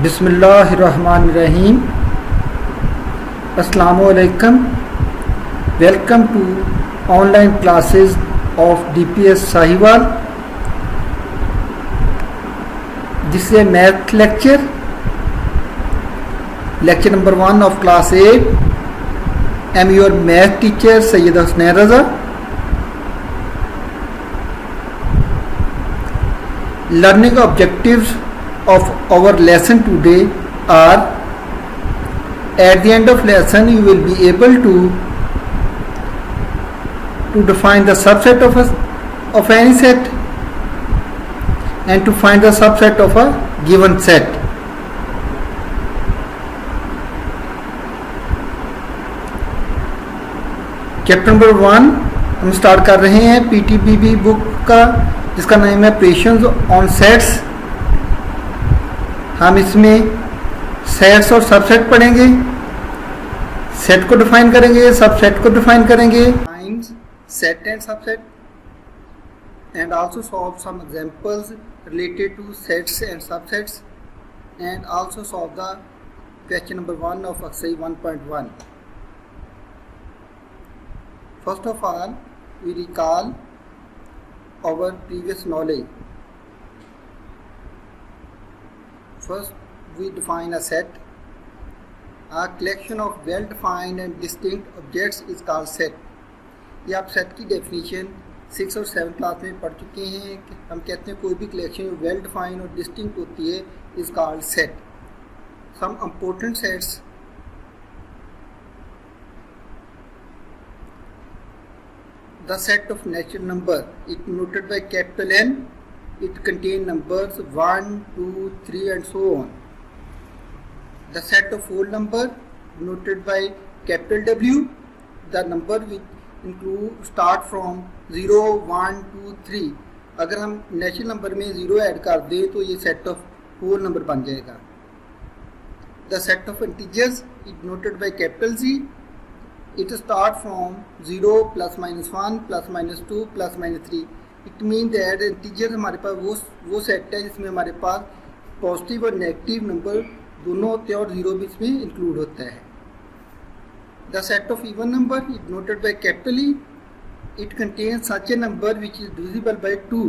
बिस्मिल्लाहिर्रहमानिर्रहीम। अस्सलामुअलैकुम। Welcome to online classes of DPS Sahiwal. This is a math lecture number 1 of class 8. I am your math teacher Sayyida Husnain Raza. Learning objectives of our lesson today are: at the end of lesson you will be able to define the subset of any set and to find the subset of a given set. Chapter number 1 हम start कर रहे हैं PTBB book का, जिसका नाम है operations on sets. हम इसमें सेट्स और सबसेट पढ़ेंगे, सेट को डिफाइन करेंगे, सबसेट को डिफाइन करेंगे, set and subset, and also solve some examples related to sets and subsets, and also solve the question number 1 of exercise 1.1. First of all, we recall our previous knowledge. First, we define a set. A collection of well-defined and distinct objects is called set. ये आप set की definition 6 और 7 class में पढ़ चुके हैं कि हम कहते हैं कोई भी कलेक्शन वेल डिफाइंड और डिस्टिंक्ट होती है is called set. Some important sets: the set of natural number, it noted by capital N, it contain numbers 1, 2, 3 and so on. The set of whole number noted by capital W, the number which include start from 0, 1, 2, 3। अगर हम natural number में 0 add कर दें तो ये set of whole number बन जाएगा। The set of integers it noted by capital Z, it start from 0 +-1 +-2 +-3। It mean that integer हमारे पास वो सेट है जिसमें हमारे पास पॉजिटिव और नेगेटिव नंबर दोनों होते हैं और 0 भी इसमें इंक्लूड होता है। The set of even number is noted by capital E. It contains such a number which is divisible by 2.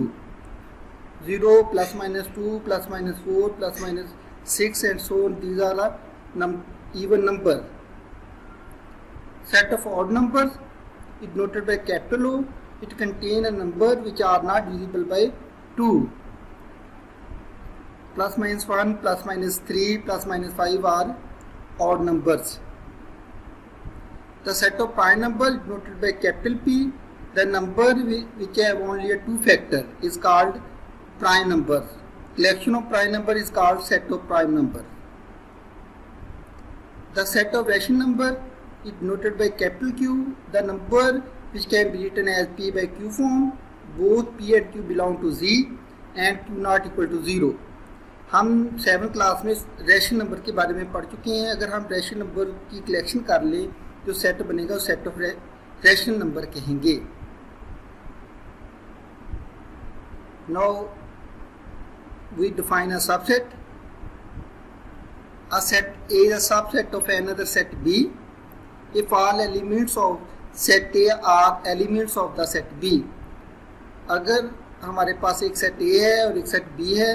0, +-2, +-4, +-6 and so on. These are the even number. Set of odd numbers is noted by capital O. It contains a number which are not divisible by 2. +-1, +-3, +-5 are odd numbers. The set of prime number is noted by capital P. The number which have only a 2 factor is called prime numbers. Collection of prime number is called set of prime number. The set of rational number is noted by capital Q. The number which can be written as P by Q form. Both P and Q belong to Z and Q not equal to 0. हम 7th class में rational number के बारे में पढ़ चुके हैं। अगर हम रेशनल नंबर की कलेक्शन कर लें जो सेट बनेगा उस सेट ऑफ रेशनल नंबर कहेंगे। Now we define a subset. A set A is a subset of another set B if all elements of set A are elements of the set B. अगर हमारे पास एक set A है और एक set B है,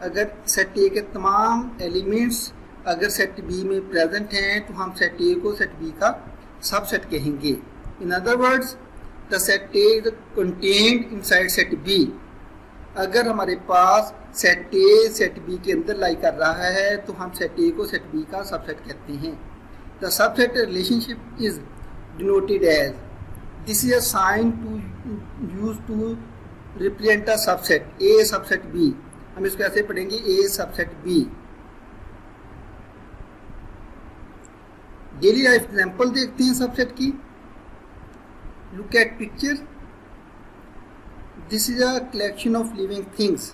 अगर set A के तमाम एलिमेंट्स अगर सेट B में प्रेजेंट हैं तो हम सेट A को सेट B का सबसेट कहेंगे। In other words, the set A is contained inside set B। अगर हमारे पास सेट A सेट B के अंदर लाई कर रहा है तो हम सेट A को सेट B का सबसेट कहते हैं। The subset relationship is denoted as, this is a sign to use to represent a subset A subset B। हम इसको ऐसे पढ़ेंगे A subset B। Daily life example देखते हैं सबसेट की। Look at picture. This is a collection of living things.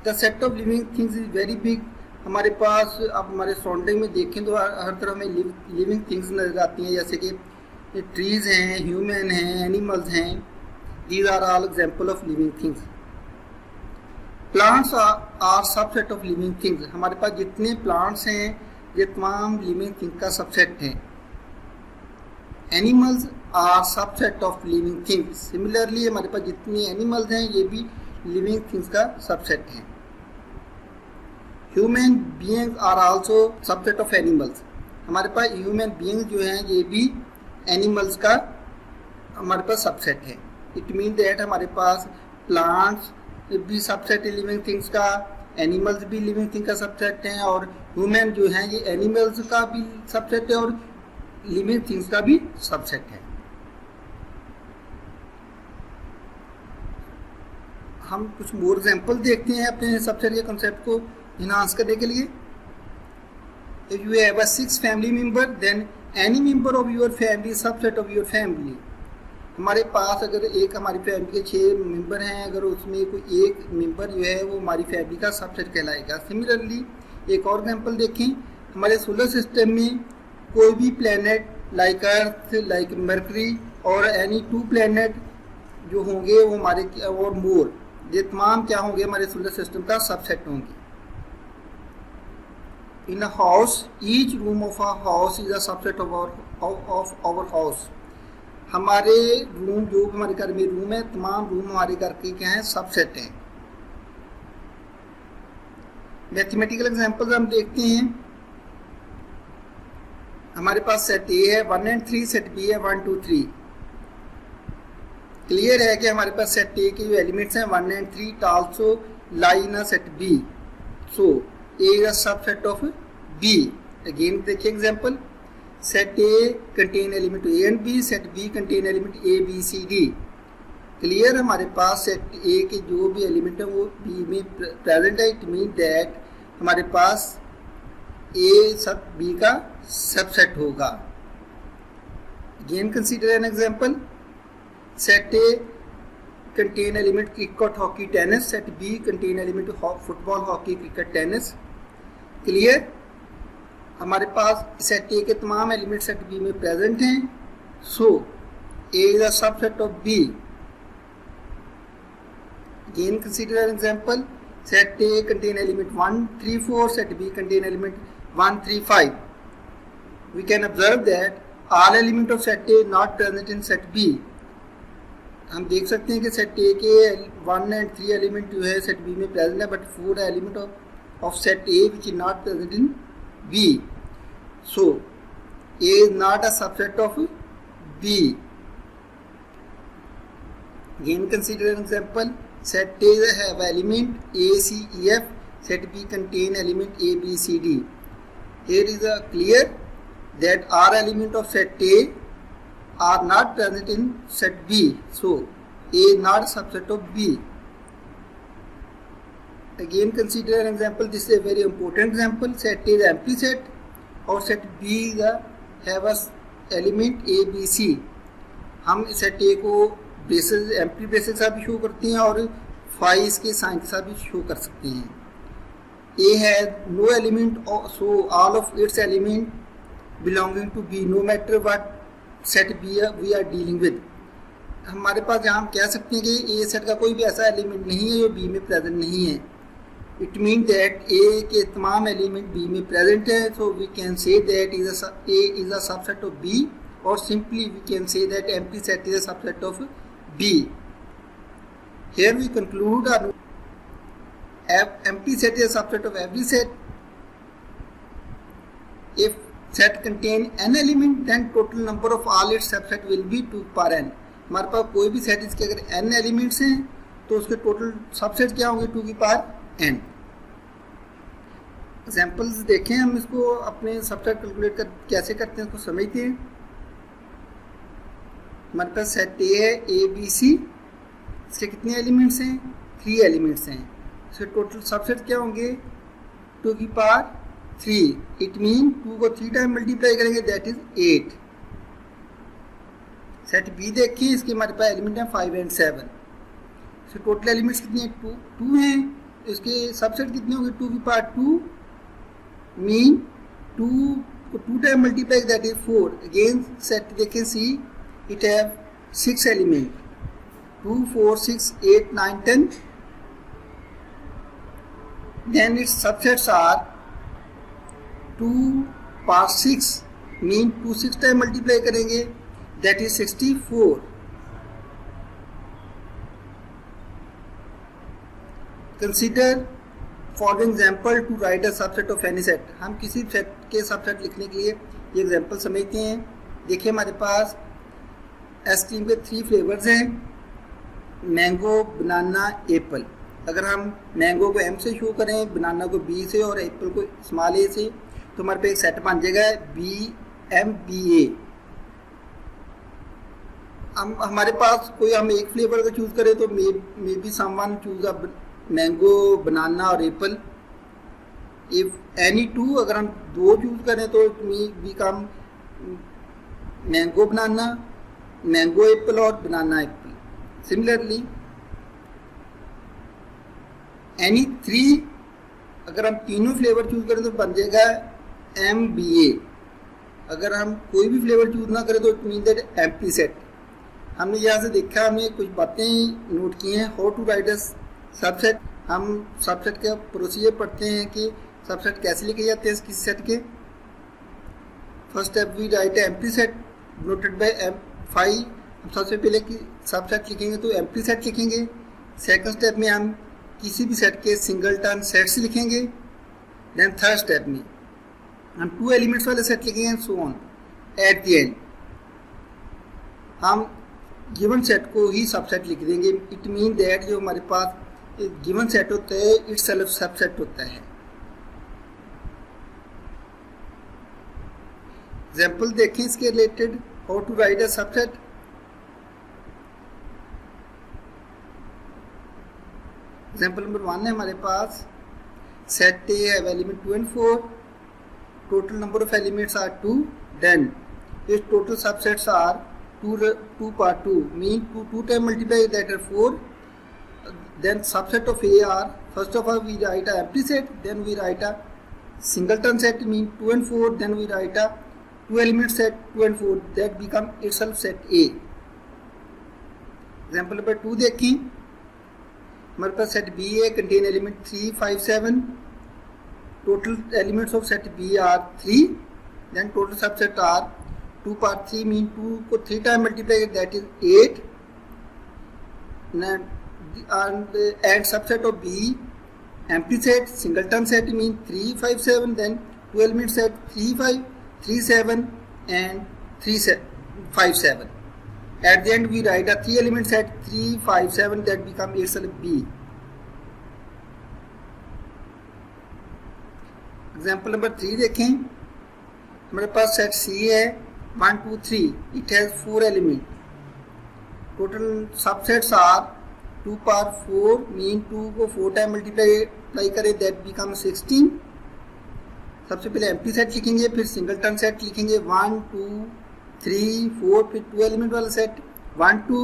The set of living things is very big. हमारे पास आप हमारे सराउंडिंग में देखें तो हर तरह में लिविंग थिंग्स नजर आती हैं, जैसे कि ट्रीज हैं, ह्यूमन हैं, एनिमल्स हैं। These are all example of living things. Plants are subset of living things. हमारे पास जितने प्लांट्स हैं ये तमाम लिविंग थिंग का सबसेट हैं। Animals are subset of living things. Similarly हमारे पास जितने एनिमल्स हैं ये भी लिविंग थिंग्स का सबसेट हैं। Human beings are also subset of animals. हमारे पास ह्यूमन बीइंग्स जो हैं ये भी एनिमल्स का हमारे पास सबसेट है। इट मीन दैट हमारे पास प्लांट्स भी सबसेट है लिविंग थिंग्स का, एनिमल्स भी लिविंग थिंग का सबसेट हैं, और ह्यूमन जो हैं ये एनिमल्स का भी सबसेट है और लिविंग थिंग्स का भी सबसेट है। हम कुछ मोर एग्जांपल देखते हैं अपने सबसेट के कंसेप्ट को इनहांस करने के लिए। If you have a 6 family member then any member of your family subset of your family. हमारे पास अगर एक हमारी फैमिली के 6 मेंबर हैं, अगर उसमें कोई एक मेंबर जो है वो हमारी फैमिली का सबसेट कहलाएगा। सिमिलरली एक और एग्जांपल देखें, हमारे सोलर सिस्टम में कोई भी planet like earth, like mercury और एनी 2 प्लैनेट जो होंगे वो हमारे और मोर, ये तमाम क्या होंगे हमारे सोलर सिस्टम का सबसेट होंगे। In a house each room of a house is a subset of our house. हमारे रूम जो हमारे घर में रूम है, तमाम रूम हमारे घर के क्या हैं सबसेट हैं। मैथमेटिकल एग्जांपल्स हम देखते हैं। हमारे पास सेट ए है 1 and 3, सेट बी है 1 2 3। क्लियर है कि हमारे पास सेट ए के जो एलिमेंट्स हैं 1 and 3 also lie in a set B, so A is a subset of B. Again देखिए example, set A contain element A and B, set B contain element A, B, C, D। Clear, हमारे पास set A के जो भी element है वो B में present है। इट मीन दैट हमारे पास A सब B का सबसेट होगा। Again consider an example, set A contain element cricket, hockey, tennis, set B contain element football, hockey, cricket, tennis। Clear, हमारे पास सेट ए के तमाम एलिमेंट सेट बी में present हैं, so A is a subset of B. Again consider an example, set A contain element 1 3 4, set B contain element 1 3 5। We can observe that all element of set A not present in set B. हम देख सकते हैं कि set A के 1 and 3 element जो है set B में present है, but 4 element of set A which is not present in B, so A is not a subset of B. Again consider an example, set A have element A, C, E, F, set B contain element A, B, C, D. Here is a clear that R element of set A are not present in set B, so A is not a subset of B. Again consider an example, this is a very important example, set A is empty set और set B have a element A, B, C। हम set A को basis empty basis का भी show करते हैं और फाइज के sign के साथ भी शो कर सकते हैं। A has no element, so all of its element belonging to B no matter what set B we are dealing with। हमारे पास जहाँ हम कह सकते हैं कि A सेट का कोई भी ऐसा एलिमेंट नहीं है जो B में प्रेजेंट नहीं है। इट मीन दैट A के तमाम एलिमेंट B में प्रेजेंट है, so we can say that A is a subset of B, और simply we can say that empty set is a subset of B। Here we conclude empty set is a subset of every set. If set contain n element then total number of all its subset will be 2 पर n। हमारे पास कोई भी set इसके अगर n elements हैं तो उसके total subset क्या होंगे 2 की पावर n। एग्जाम्पल्स देखें, हम इसको अपने सबसेट कैलकुलेट कैसे करते हैं इसको समझते हैं। हमारे पास सेट ए है A, B, C, इसके कितने एलिमेंट्स हैं 3 एलिमेंट्स हैं, इसके टोटल सबसेट क्या होंगे 2 की पावर 3। इट मीन 2 को 3 टाइम मल्टीप्लाई करेंगे दैट इज 8। सेट बी देखिए, इसके हमारे पास एलिमेंट हैं 5 and 7, इसके टोटल एलिमेंट्स कितने हैं 2 हैं, इसके सबसेट कितने होंगे 2 की पावर 2, मीन 2 को 2 time multiply that is 4। Again set देखें सी, it have 6 element 2 4 6 8 9 10, then its subsets are 2 power 6 mean 2 6 time multiply करेंगे, that is 64. Consider following example to write a subset of any set. हम किसी set के subset लिखने के लिए ये example समझते हैं. देखिए हमारे पास आइसक्रीम के 3 फ्लेवर्स हैं, मैंगो, बनाना, एप्पल. अगर हम मैंगो को M से शो करें, बनाना को B से और एप्पल को स्मॉल a से, तो हमारे पे एक सेट बन जाएगा BMBA. हमारे पास कोई हम एक फ्लेवर का चूज़ करें तो maybe someone choose a mango, banana और एप्पल. इफ एनी टू, अगर हम 2 चूज करें तो मी become mango banana, mango Apple और बनाना एप्पल. सिमिलरली एनी 3, अगर हम तीनों फ्लेवर चूज करें तो बन जाएगा MBA. अगर हम कोई भी फ्लेवर चूज ना करें तो it mean that empty set. हमने यहाँ से देखा, हमने कुछ बातें नोट की हैं. How to write a subset. हम सबसेट का प्रोसीजर पढ़ते हैं कि सबसेट कैसे लिखे जाते हैं किसी सेट के. First step we write empty set noted by M5. हम सबसे पहले कि सबसेट लिखेंगे तो एम्प्टी सेट लिखेंगे. सेकंड स्टेप में हम किसी भी सेट के सिंगलटन सेट्स लिखेंगे. देन थर्ड स्टेप में हम 2 एलिमेंट्स वाले सेट लिखेंगे and so on. At the end हम गिवन सेट को ही सबसेट लिख देंगे. इट मीन दैट जो हमारे पास गिवन सेट होता है इट्स सेल्फ सबसेट होता है. एग्जाम्पल देखें इसके रिलेटेड. How to write a subset. Example number 1 है हमारे पास. Set A have element 2 and 4. Total number of elements are 2. Then इस total subsets are 2 power 2 mean 2 time multiply that are 4. Then subset of A are, first of all we write a empty set, then we write a singleton set mean 2 and 4, then we write a 2 element set 2 and 4 that become itself set A. Example number 2 देखें. हमारे पास set B है, contain element 3 5 7. Total elements of set B are 3. Then total subset are 2 power 3 mean 2 को 3 time multiply that is 8. And subset of B empty set singleton set mean 3 5 7. Then 2 element set 3 5 3 7 and 3 5 7. At the end we write a 3 element set 3 5 7 that become itself B. Example number 3 देखें. हमारे पास set C है 1 2 3. It has 4 elements. Total subsets are 2 power 4 mean 2 को 4 time multiply करें that become 16. सबसे पहले empty set लिखेंगे, फिर सिंगलटन सेट लिखेंगे 1 2 3 4, फिर 2 एलिमेंट वाला set 1 2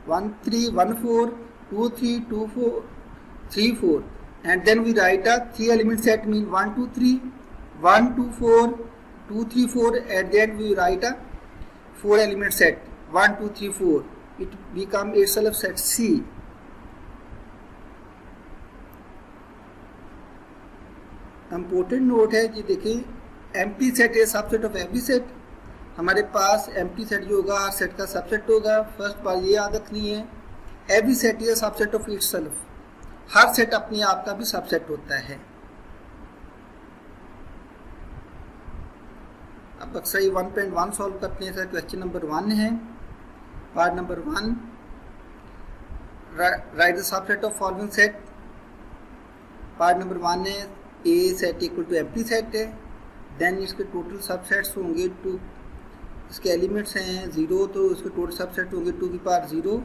1 3 1 4 2 3 2 4 3 4. And then we write a 3 element set mean 1 2 3 1 2 4 2 3 4. At the end we write a 4 element set 1 2 3 4. It become itself set C. Important note है कि देखिए एम्प्टी सेट है subset of every set. हमारे पास empty set जो होगा हर set का subset होगा. First बार ये याद रखनी है every set is subset of itself. Her set अपने आप का भी सबसेट होता है. अब एक्सरसाइज 1.1 सॉल्व करते हैं. सर क्वेश्चन नंबर 1 है. Part number 1 write the subset of following set. Part number 1 है A set equal to empty set है. देन इसके टोटल सबसेट्स होंगे 2. इसके एलिमेंट्स हैं 0 तो इसके टोटल सबसेट होंगे 2 की power 0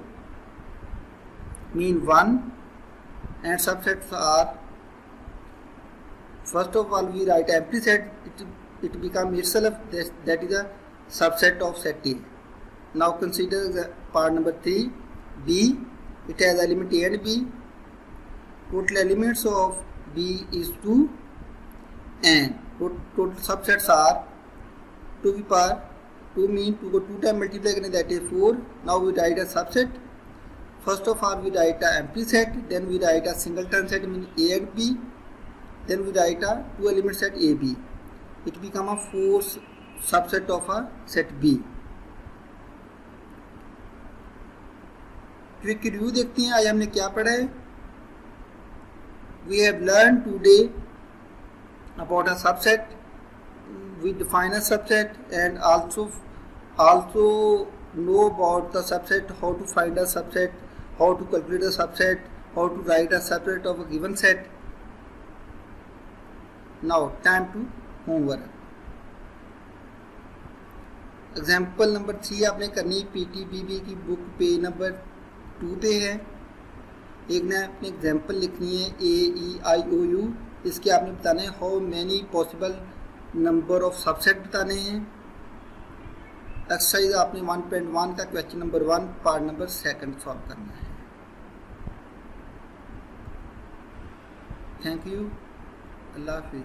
mean 1. And subsets are first of all we write empty set. It become itself that is a subset of set A. Now consider the part number 3 B. It has element A and B. Total elements of B is 2 and total subsets are 2 की power 2 mean 2 को 2 time multiply करें that is 4. Now we write a subset. First of all we write a empty set, then we write a singleton set mean A and B. then we write a two element set AB. It become a 4 subset of a set B. Quick review देखते हैं आज हमने क्या पढ़ा है. We have learned today about a subset. We define a subset and also know about the subset, how to find a subset, how to calculate a subset, how to write a subset of a given set. Now time to homework. Example number 3 आपने करनी PTBB की book page number 2 पे है. एक ने अपनी example लिखनी है AEIOU. इसके आपने बताना है how many possible number of subset बताने हैं. एक्सरसाइज आपने 1.1 का question number 1 part number 2 solve करना है. Thank you. अल्लाह हाफिज़.